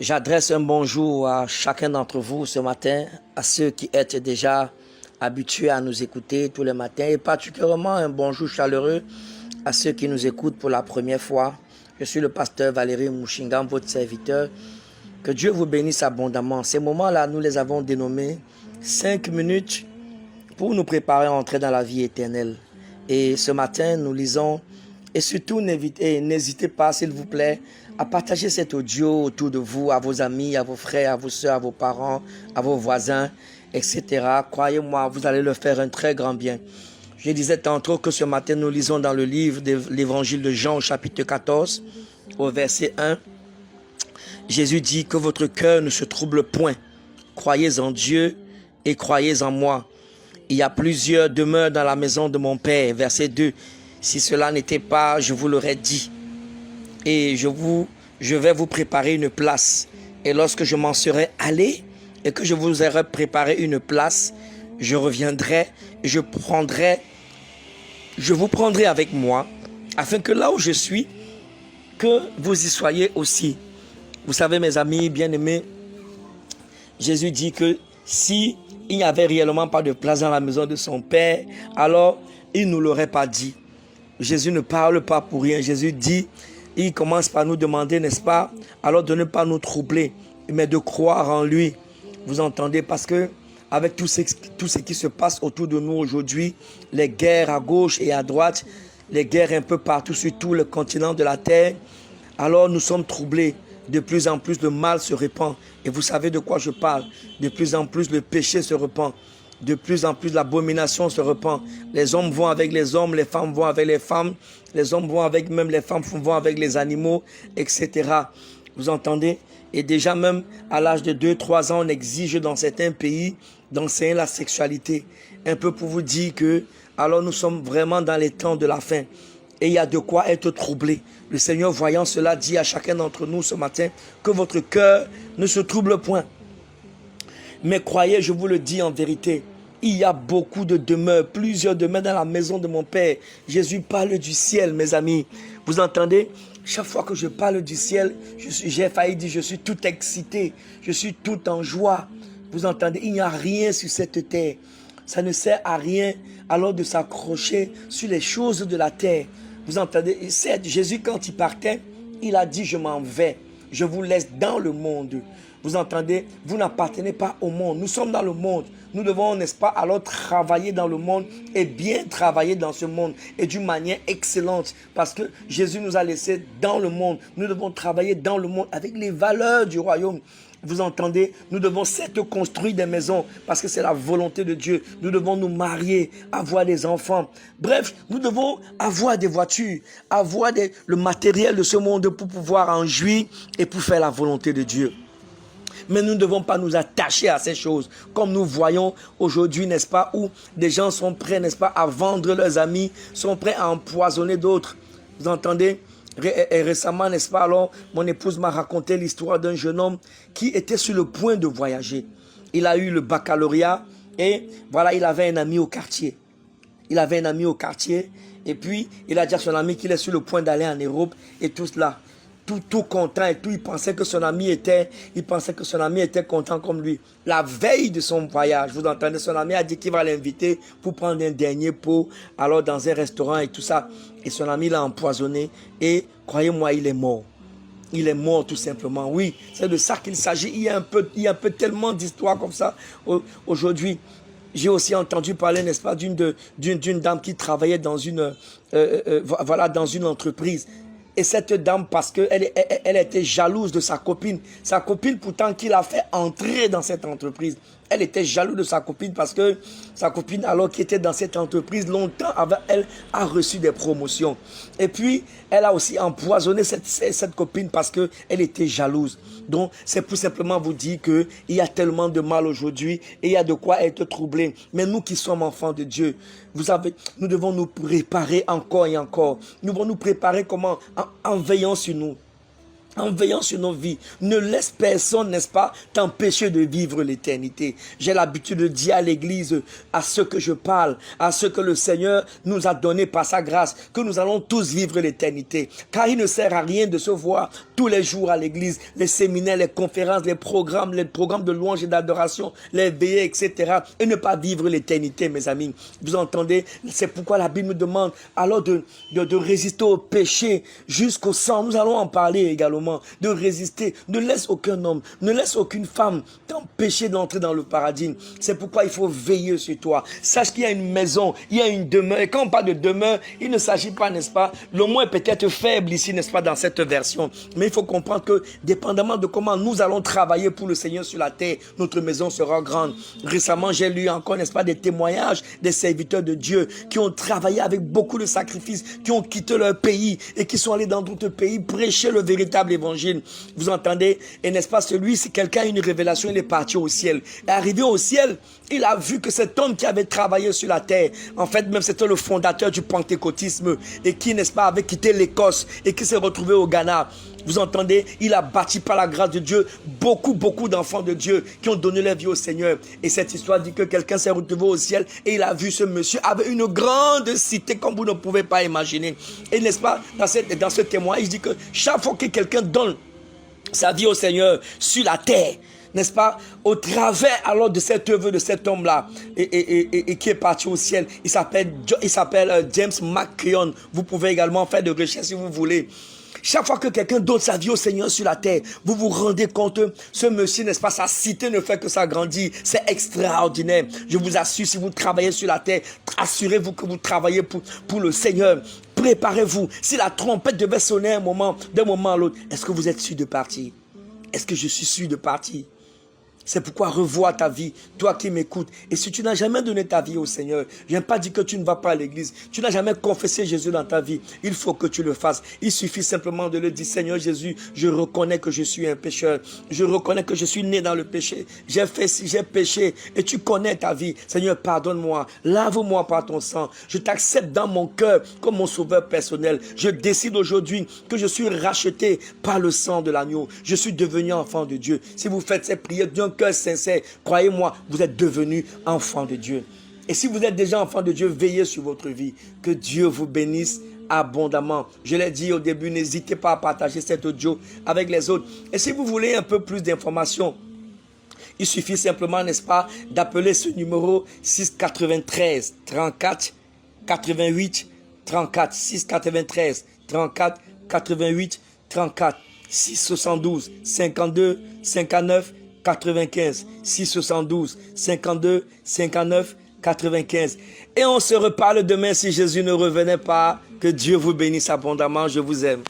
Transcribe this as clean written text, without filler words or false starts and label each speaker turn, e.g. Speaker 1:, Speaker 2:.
Speaker 1: J'adresse un bonjour à chacun d'entre vous ce matin, à ceux qui êtes déjà habitués à nous écouter tous les matins et particulièrement un bonjour chaleureux à ceux qui nous écoutent pour la première fois. Je suis le pasteur Valérie Mouchingam, votre serviteur. Que Dieu vous bénisse abondamment. Ces moments-là, nous les avons dénommés 5 minutes pour nous préparer à entrer dans la vie éternelle. Et ce matin, nous lisons, et surtout n'hésitez pas, s'il vous plaît, à partager cet audio autour de vous, à vos amis, à vos frères, à vos soeurs, à vos parents, à vos voisins, etc. Croyez-moi, vous allez leur faire un très grand bien. Je disais tantôt que ce matin, nous lisons dans le livre de l'évangile de Jean, au chapitre 14, au verset 1. Jésus dit que votre cœur ne se trouble point. Croyez en Dieu et croyez en moi. Il y a plusieurs demeures dans la maison de mon Père. Verset 2. Si cela n'était pas, je vous l'aurais dit. Et je vais vous préparer une place. Et lorsque je m'en serai allé et que je vous aurai préparé une place, je reviendrai et je vous prendrai avec moi, afin que là où je suis, que vous y soyez aussi. Vous savez, mes amis bien-aimés, Jésus dit que si il n'y avait réellement pas de place dans la maison de son Père, alors il ne nous l'aurait pas dit. Jésus ne parle pas pour rien. Jésus dit, il commence par nous demander, n'est-ce pas, alors de ne pas nous troubler, mais de croire en lui. Vous entendez, parce que avec tout ce qui se passe autour de nous aujourd'hui, les guerres à gauche et à droite, les guerres un peu partout sur tout le continent de la terre, alors nous sommes troublés. De plus en plus, le mal se répand. Et vous savez de quoi je parle. De plus en plus, le péché se répand. De plus en plus, l'abomination se répand. Les hommes vont avec les hommes, les femmes vont avec les femmes. Les hommes vont avec, même les femmes vont avec les animaux, etc. Vous entendez? Et déjà même, à l'âge de 2-3 ans, on exige dans certains pays d'enseigner la sexualité. Un peu pour vous dire que, alors nous sommes vraiment dans les temps de la fin. Et il y a de quoi être troublé. Le Seigneur, voyant cela, dit à chacun d'entre nous ce matin que votre cœur ne se trouble point. Mais croyez, je vous le dis en vérité, il y a beaucoup de demeures, plusieurs demeures dans la maison de mon Père. Jésus parle du ciel, mes amis. Vous entendez? Chaque fois que je parle du ciel, j'ai failli dire, je suis tout excité, je suis tout en joie. Vous entendez? Il n'y a rien sur cette terre. Ça ne sert à rien alors de s'accrocher sur les choses de la terre. Vous entendez? Jésus, quand il partait, il a dit, je m'en vais. Je vous laisse dans le monde. Vous entendez? Vous n'appartenez pas au monde. Nous sommes dans le monde. Nous devons, n'est-ce pas, alors travailler dans le monde et bien travailler dans ce monde et d'une manière excellente. Parce que Jésus nous a laissés dans le monde. Nous devons travailler dans le monde avec les valeurs du royaume. Vous entendez? Nous devons certes construire des maisons parce que c'est la volonté de Dieu. Nous devons nous marier, avoir des enfants. Bref, nous devons avoir des voitures, avoir le matériel de ce monde pour pouvoir en jouir et pour faire la volonté de Dieu. Mais nous ne devons pas nous attacher à ces choses. Comme nous voyons aujourd'hui, n'est-ce pas, où des gens sont prêts, n'est-ce pas, à vendre leurs amis, sont prêts à empoisonner d'autres. Vous entendez? Et récemment, n'est-ce pas, alors, mon épouse m'a raconté l'histoire d'un jeune homme qui était sur le point de voyager. Il a eu le baccalauréat et voilà, il avait un ami au quartier. Il avait un ami au quartier et puis il a dit à son ami qu'il est sur le point d'aller en Europe et tout cela. Tout content et tout, il pensait que son ami était content comme lui. La veille de son voyage, vous entendez, son ami a dit qu'il va l'inviter pour prendre un dernier pot, alors dans un restaurant et tout ça. Et son ami l'a empoisonné et croyez-moi, il est mort. Il est mort tout simplement. Oui, c'est de ça qu'il s'agit. Il y a un peu tellement d'histoires comme ça aujourd'hui. J'ai aussi entendu parler, n'est-ce pas, d'une dame qui travaillait dans dans une entreprise. Et cette dame, parce qu'elle était jalouse de sa copine pourtant qui l'a fait entrer dans cette entreprise. Elle était jalouse de sa copine parce que sa copine, alors qui était dans cette entreprise, longtemps avant elle, a reçu des promotions. Et puis, elle a aussi empoisonné cette copine parce qu'elle était jalouse. Donc, c'est pour simplement vous dire qu'il y a tellement de mal aujourd'hui et il y a de quoi être troublé. Mais nous qui sommes enfants de Dieu, vous savez, nous devons nous préparer encore et encore. Nous devons nous préparer comment? En veillant sur nous. en veillant sur nos vies, ne laisse personne, n'est-ce pas, t'empêcher de vivre l'éternité. J'ai l'habitude de dire à l'église, à ceux que je parle, à ceux que le Seigneur nous a donné par sa grâce, que nous allons tous vivre l'éternité. Car il ne sert à rien de se voir tous les jours à l'église, les séminaires, les conférences, les programmes de louange et d'adoration, les veillées, etc. et ne pas vivre l'éternité, mes amis. Vous entendez? C'est pourquoi la Bible nous demande alors de résister au péché jusqu'au sang. Nous allons en parler également. De résister. Ne laisse aucun homme, ne laisse aucune femme t'empêcher d'entrer dans le paradis. C'est pourquoi il faut veiller sur toi. Sache qu'il y a une maison, il y a une demeure. Et quand on parle de demeure, il ne s'agit pas, n'est-ce pas, le mot est peut-être faible ici, n'est-ce pas, dans cette version. Mais il faut comprendre que, dépendamment de comment nous allons travailler pour le Seigneur sur la terre, notre maison sera grande. Récemment, j'ai lu encore, n'est-ce pas, des témoignages des serviteurs de Dieu qui ont travaillé avec beaucoup de sacrifices, qui ont quitté leur pays et qui sont allés dans d'autres pays prêcher le véritable évangile. Vous entendez? Et n'est-ce pas, celui, si quelqu'un a une révélation, il est parti au ciel. Et arrivé au ciel, il a vu que cet homme qui avait travaillé sur la terre, en fait, même c'était le fondateur du pentecôtisme et qui, n'est-ce pas, avait quitté l'Écosse et qui s'est retrouvé au Ghana. Vous entendez? Il a bâti par la grâce de Dieu beaucoup d'enfants de Dieu qui ont donné leur vie au Seigneur. Et cette histoire dit que quelqu'un s'est retrouvé au ciel et il a vu ce monsieur avec une grande cité comme vous ne pouvez pas imaginer. Et n'est-ce pas, dans ce témoignage, il dit que chaque fois que quelqu'un donne sa vie au Seigneur sur la terre, n'est-ce pas, au travers alors de cette œuvre de cet homme-là et qui est parti au ciel, il s'appelle James McKeown. Vous pouvez également faire des recherches si vous voulez. Chaque fois que quelqu'un donne sa vie au Seigneur sur la terre, vous vous rendez compte, ce monsieur, n'est-ce pas, sa cité ne fait que s'agrandir. C'est extraordinaire. Je vous assure, si vous travaillez sur la terre, assurez-vous que vous travaillez pour le Seigneur. Préparez-vous. Si la trompette devait sonner d'un moment à l'autre, est-ce que vous êtes sûr de partir? Est-ce que je suis sûr de partir? C'est pourquoi revois ta vie, toi qui m'écoutes. Et si tu n'as jamais donné ta vie au Seigneur, je n'ai pas dit que tu ne vas pas à l'église. Tu n'as jamais confessé Jésus dans ta vie. Il faut que tu le fasses. Il suffit simplement de le dire, Seigneur Jésus, je reconnais que je suis un pécheur. Je reconnais que je suis né dans le péché. J'ai péché et tu connais ta vie. Seigneur, pardonne-moi. Lave-moi par ton sang. Je t'accepte dans mon cœur comme mon sauveur personnel. Je décide aujourd'hui que je suis racheté par le sang de l'agneau. Je suis devenu enfant de Dieu. Si vous faites ces prières d'un cœur sincère, croyez-moi, vous êtes devenu enfant de Dieu. Et si vous êtes déjà enfant de Dieu, veillez sur votre vie. Que Dieu vous bénisse abondamment. Je l'ai dit au début, n'hésitez pas à partager cet audio avec les autres. Et si vous voulez un peu plus d'informations, il suffit simplement, n'est-ce pas, d'appeler ce numéro 693 34 88 34 693 34 88 34 672 52 59 95 672 52 59 95. Et on se reparle demain si Jésus ne revenait pas. Que Dieu vous bénisse abondamment. Je vous aime.